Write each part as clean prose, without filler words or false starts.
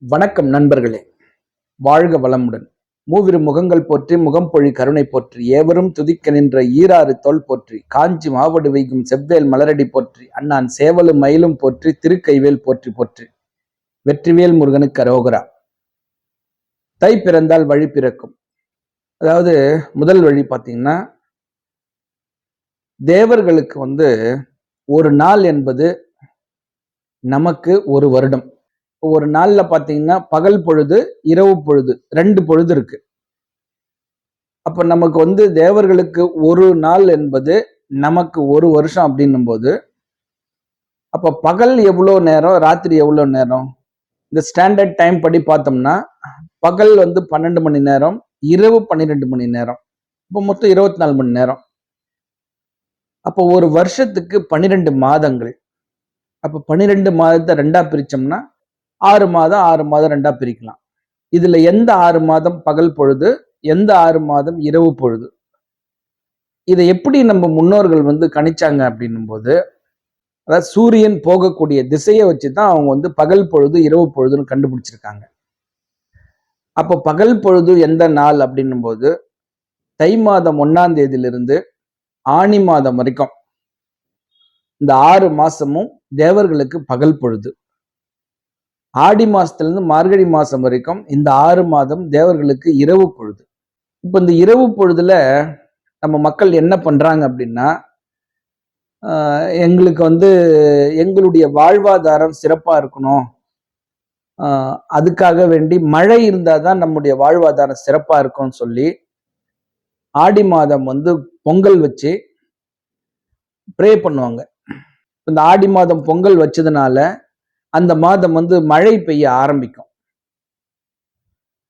வணக்கம் நண்பர்களே, வாழ்க வளமுடன். மூவிரு முகங்கள் போற்றி முகம்பொழி கருணை போற்றி ஏவரும் துதிக்க நின்ற ஈராறு தோள் போற்றி காஞ்சி மாவடு வைகும் செவ்வேல் மலரடி போற்றி அண்ணான் சேவலும் மயிலும் போற்றி திருக்கைவேல் போற்றி போற்றி வெற்றிவேல் முருகனுக்கு அரோகரா. தை பிறந்தால் வழி பிறக்கும். அதாவது முதல் வழி பார்த்தீங்கன்னா, தேவர்களுக்கு ஒரு நாள் என்பது நமக்கு ஒரு வருடம். ஒரு நாள்ல பாத்தீங்கன்னா பகல் பொழுது இரவு பொழுது 2 பொழுது இருக்கு. அப்ப நமக்கு தேவர்களுக்கு ஒரு நாள் என்பது நமக்கு ஒரு வருஷம் அப்படின்னும் போது, அப்ப பகல் எவ்வளவு நேரம், ராத்திரி எவ்வளவு நேரம்? இந்த ஸ்டாண்டர்ட் டைம் படி பார்த்தோம்னா பகல் 12 மணி நேரம், இரவு 12 மணி நேரம். இப்போ மொத்தம் 24 மணி நேரம். அப்போ ஒரு வருஷத்துக்கு 12 மாதங்கள். அப்ப 12 மாதத்தை 2ஆ பிரிச்சோம்னா 6 மாதம் 6 மாதம் 2ஆ பிரிக்கலாம். இதுல எந்த 6 மாதம் பகல் பொழுது, எந்த 6 மாதம் இரவு பொழுது? இதை எப்படி நம்ம முன்னோர்கள் கணிச்சாங்க அப்படின்னும் போது, அதாவது சூரியன் போகக்கூடிய திசையை வச்சுதான் அவங்க பகல் பொழுது இரவு பொழுதுன்னு கண்டுபிடிச்சிருக்காங்க. அப்போ பகல் பொழுது எந்த நாள் அப்படின்னும் போது, தை மாதம் 1ஆம் தேதியிலிருந்து ஆனி மாதம் வரைக்கும் இந்த 6 மாசமும் தேவர்களுக்கு பகல் பொழுது. ஆடி மாசத்துல இருந்து மார்கழி மாசம் வரைக்கும் இந்த 6 மாதம் தேவர்களுக்கு இரவு பொழுது. இப்ப இந்த இரவு பொழுதுல நம்ம மக்கள் என்ன பண்றாங்க அப்படின்னா, எங்களுக்கு எங்களுடைய வாழ்வாதாரம் சிறப்பா இருக்கணும், அதுக்காக வேண்டி மழை இருந்தாதான் நம்முடைய வாழ்வாதாரம் சிறப்பா இருக்கும்னு சொல்லி ஆடி மாதம் பொங்கல் வச்சு ப்ரே பண்ணுவாங்க. இந்த ஆடி மாதம் பொங்கல் வச்சதுனால அந்த மாதம் மழை பெய்ய ஆரம்பிக்கும்.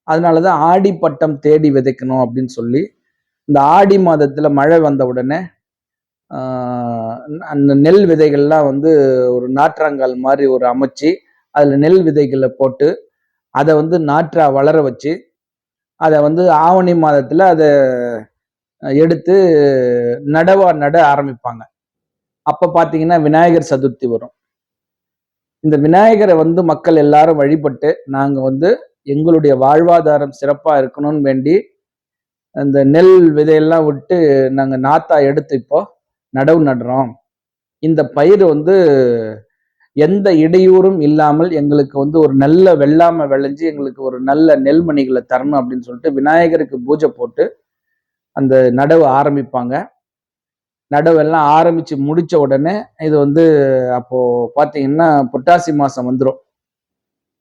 அதனாலதான் ஆடி பட்டம் தேடி விதைக்கணும் அப்படின்னு சொல்லி இந்த ஆடி மாதத்துல மழை வந்த உடனே அந்த நெல் விதைகள்லாம் ஒரு நாற்றாங்கால் மாதிரி ஒரு அமைச்சு அதுல நெல் விதைகளை போட்டு அதை நாற்றா வளர வச்சு அதை ஆவணி மாதத்துல அதை எடுத்து நட ஆரம்பிப்பாங்க. அப்ப பாத்தீங்கன்னா விநாயகர் சதுர்த்தி வரும். இந்த விநாயகரை மக்கள் எல்லாரும் வழிபட்டு நாங்க எங்களுடைய வாழ்வாதாரம் சிறப்பா இருக்கணும்னு வேண்டி அந்த நெல் விதையெல்லாம் விட்டு நாங்க நாத்தா எடுத்து இப்போ நடவு நடுறோம். இந்த பயிர் எந்த இடையூறும் இல்லாமல் எங்களுக்கு ஒரு நல்ல வெள்ளாமை விளைஞ்சு எங்களுக்கு ஒரு நல்ல நெல்மணிகளை தரணும் அப்படின்னு சொல்லிட்டு விநாயகருக்கு பூஜை போட்டு அந்த நடவு ஆரம்பிப்பாங்க. நடவெல்லாம் ஆரம்பிச்சு முடிச்ச உடனே இது அப்போ பாத்தீங்கன்னா புரட்டாசி மாசம் வந்துடும்.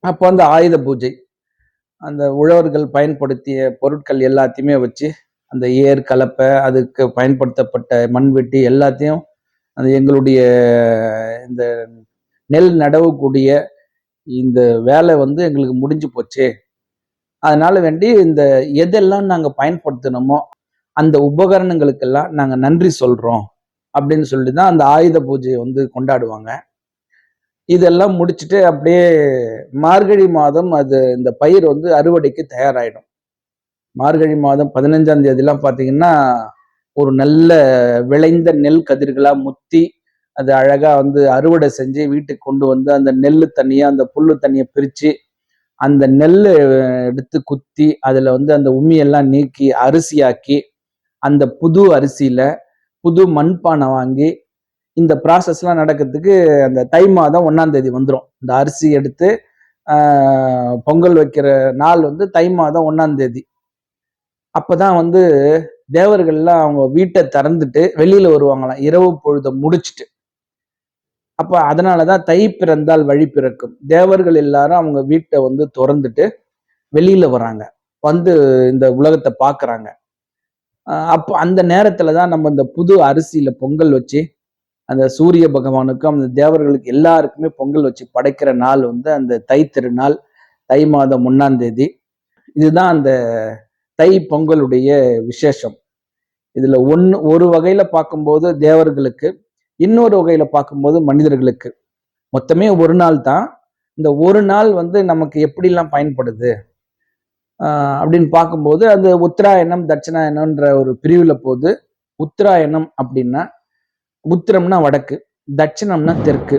அப்போ ஆயுத பூஜை, அந்த உழவர்கள் பயன்படுத்திய பொருட்கள் எல்லாத்தையுமே வச்சு அந்த ஏர் கலப்பை அதுக்கு பயன்படுத்தப்பட்ட மண்வெட்டி எல்லாத்தையும் அந்த எங்களுடைய இந்த நெல் நடவு கூடிய இந்த வேலை எங்களுக்கு முடிஞ்சு போச்சு. அதனால வேண்டி இந்த எதெல்லாம் நாங்க பயன்படுத்தணுமோ அந்த உபகரணங்களுக்கெல்லாம் நாங்க நன்றி சொல்றோம் அப்படின்னு சொல்லிதான் அந்த ஆயுத பூஜையை கொண்டாடுவாங்க. இதெல்லாம் முடிச்சுட்டு அப்படியே மார்கழி மாதம் அது இந்த பயிர் அறுவடைக்கு தயாராயிடும். மார்கழி மாதம் 15ஆம் தேதியெல்லாம் பாத்தீங்கன்னா ஒரு நல்ல விளைந்த நெல் கதிர்களா முத்தி அது அழகா அறுவடை செஞ்சு வீட்டுக்கு கொண்டு அந்த நெல்லு தண்ணியை அந்த புல்லு தண்ணியை பிரிச்சு அந்த நெல்லு எடுத்து குத்தி அதுல அந்த உமியெல்லாம் நீக்கி அரிசியாக்கி அந்த புது அரிசியில புது மண்பானை வாங்கி இந்த ப்ராசஸ்லாம் நடக்கிறதுக்கு அந்த தை மாதம் 1ஆம் தேதி வந்துடும். இந்த அரிசி எடுத்து பொங்கல் வைக்கிற நாள் தை மாதம் 1ஆம் தேதி. அப்பதான் தேவர்கள்லாம் அவங்க வீட்டை திறந்துட்டு வெளியில வருவாங்களாம் இரவு பொழுத முடிச்சுட்டு. அப்ப அதனாலதான் தை பிறந்தால் வழி பிறக்கும். தேவர்கள் எல்லாரும் அவங்க வீட்டை திறந்துட்டு வெளியில வராங்க, இந்த உலகத்தை பாக்குறாங்க. அப்போ அந்த நேரத்துலதான் நம்ம இந்த புது அரிசியில பொங்கல் வச்சு அந்த சூரிய பகவானுக்கும் அந்த தேவர்களுக்கு எல்லாருக்குமே பொங்கல் வச்சு படைக்கிற நாள் அந்த தை திருநாள், தை மாதம் 1ஆம் தேதி. இதுதான் அந்த தை பொங்கலுடைய விசேஷம். இதுல ஒரு வகையில பார்க்கும்போது தேவர்களுக்கு, இன்னொரு வகையில பார்க்கும்போது மனிதர்களுக்கு மொத்தமே ஒரு நாள் தான். இந்த ஒரு நாள் நமக்கு எப்படிலாம் பயன்படுது அப்படின்னு பார்க்கும்போது அந்த உத்தராயணம் தட்சிணாயணம்ன்ற ஒரு பிரிவுல போது. உத்தராயணம் அப்படின்னா உத்திரம்னா வடக்கு, தட்சிணம்னா தெற்கு.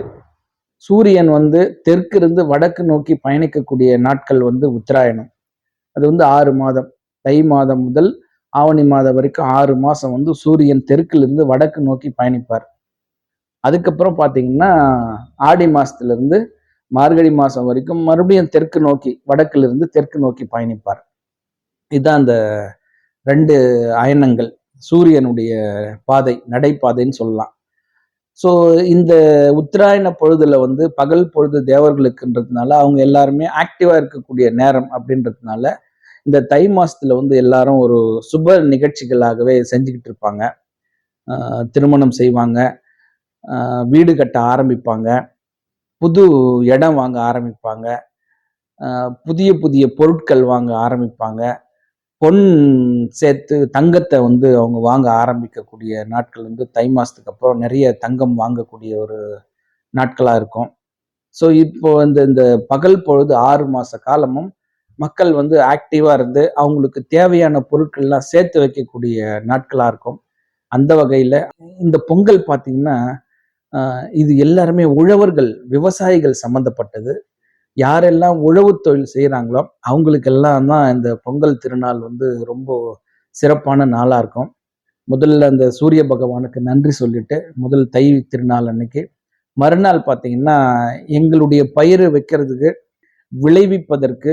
சூரியன் வந்து தெற்கிருந்து வடக்கு நோக்கி பயணிக்கக்கூடிய நாட்கள் வந்து உத்தராயணம். அது வந்து 6 மாதம். தை மாதம் முதல் ஆவணி மாதம் வரைக்கும் 6 மாசம் வந்து சூரியன் தெற்கிலிருந்து வடக்கு நோக்கி பயணிப்பார். அதுக்கப்புறம் பார்த்தீங்கன்னா, ஆடி மாசத்துல இருந்து மார்கழி மாசம் வரைக்கும் மறுபடியும் தெற்கு நோக்கி வடக்கிலிருந்து தெற்கு நோக்கி பயணிப்பார். இதுதான் அந்த 2 அயனங்கள். சூரியனுடைய பாதை, நடைபாதைன்னு சொல்லலாம். ஸோ இந்த உத்தராயண பொழுதுல வந்து பகல் பொழுது தேவர்களுக்குன்றதுனால, அவங்க எல்லாருமே ஆக்டிவா இருக்கக்கூடிய நேரம் அப்படின்றதுனால, இந்த தை மாசத்துல வந்து எல்லாரும் ஒரு சுப நிகழ்ச்சிகளாகவே செஞ்சுக்கிட்டு இருப்பாங்க. திருமணம் செய்வாங்க, வீடு கட்ட ஆரம்பிப்பாங்க, புது இடம் வாங்க ஆரம்பிப்பாங்க, புதிய புதிய பொருட்கள் வாங்க ஆரம்பிப்பாங்க. பொன் சேர்த்து தங்கத்தை வந்து அவங்க வாங்க ஆரம்பிக்கக்கூடிய நாட்கள் வந்து தை மாசத்துக்கு அப்புறம் நிறைய தங்கம் வாங்கக்கூடிய ஒரு நாட்களா இருக்கும். ஸோ இப்போ இந்த இந்த பகல் பொழுது 6 மாச காலமும் மக்கள் வந்து ஆக்டிவா இருந்து அவங்களுக்கு தேவையான பொருட்கள்லாம் சேர்த்து வைக்கக்கூடிய நாட்களா இருக்கும். அந்த வகையில இந்த பொங்கல் பார்த்தீங்கன்னா, இது எல்லாருமே உழவர்கள், விவசாயிகள் சம்பந்தப்பட்டது. யாரெல்லாம் உழவு தொழில் செய்றாங்களோ, அவங்களுக்கெல்லாம் தான் இந்த பொங்கல் திருநாள் வந்து ரொம்ப சிறப்பான நாளா இருக்கும். முதல்ல அந்த சூரிய பகவானுக்கு நன்றி சொல்லிட்டு, முதல் தை திருநாள் அன்னைக்கு, மறுநாள் பார்த்தீங்கன்னா, எங்களுடைய பயிரு வைக்கிறதுக்கு, விளைவிப்பதற்கு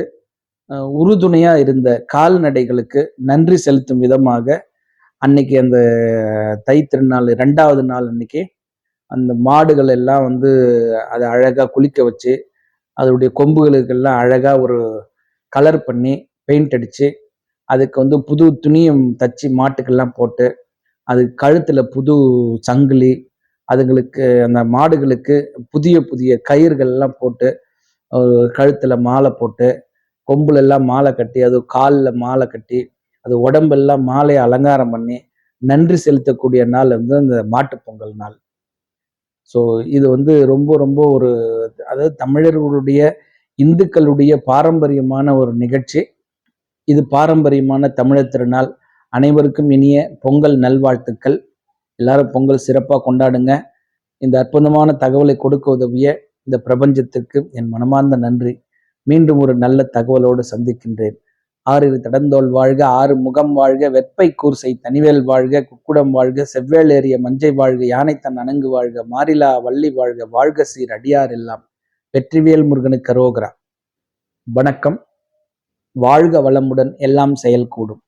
உறுதுணையா இருந்த கால்நடைகளுக்கு நன்றி செலுத்தும் விதமாக, அன்னைக்கு அந்த தை திருநாள் 2வது நாள் அன்னைக்கு, அந்த மாடுகள் எல்லாம் வந்து அத அழகா குளிக்க வச்சு, அதோடைய கொம்புகளுக்கெல்லாம் அழகா ஒரு கலர் பண்ணி, பெயிண்ட் அடிச்சு, அதுக்கு வந்து புது துணியும் தச்சு மாட்டுக்கெல்லாம் போட்டு, அதுக்கு கழுத்துல புது சங்கிலி, அதுங்களுக்கு அந்த மாடுகளுக்கு புதிய புதிய கயிறுகள்லாம் போட்டு, கழுத்துல மாலை போட்டு, கொம்புல எல்லாம் மாலை கட்டி, அது கால்ல மாலை கட்டி, அது உடம்பெல்லாம் மாலைய அலங்காரம் பண்ணி, நன்றி செலுத்தக்கூடிய நாள் வந்து அந்த மாட்டுப் பொங்கல் நாள். ஸோ இது வந்து ரொம்ப ரொம்ப ஒரு அதாவது தமிழர்களுடைய, இந்துக்களுடைய பாரம்பரியமான ஒரு நிகழ்ச்சி. இது பாரம்பரியமான தமிழர் திருநாள். அனைவருக்கும் இனிய பொங்கல் நல்வாழ்த்துக்கள். எல்லாரும் பொங்கல் சிறப்பா கொண்டாடுங்க. இந்த அற்புதமான தகவலை கொடுக்க உதவிய இந்த பிரபஞ்சத்திற்கு என் மனமார்ந்த நன்றி. மீண்டும் ஒரு நல்ல தகவலோடு சந்திக்கின்றேன். ஆறிரு தடந்தோள் வாழ்க, ஆறு முகம் வாழ்க, வெற்பை கூர்சை தனிவேல் வாழ்க, குக்குடம் வாழ்க, செவ்வேள் ஏறிய மஞ்சை வாழ்க, யானை தன் அணங்கு வாழ்க, மாறிலா வள்ளி வாழ்க, வாழ்க சீர் அடியார் எல்லாம். வெற்றிவேல் முருகனுக்கு அரோகரா. வணக்கம். வாழ்க வளமுடன், எல்லாம் செயல் கூடும்.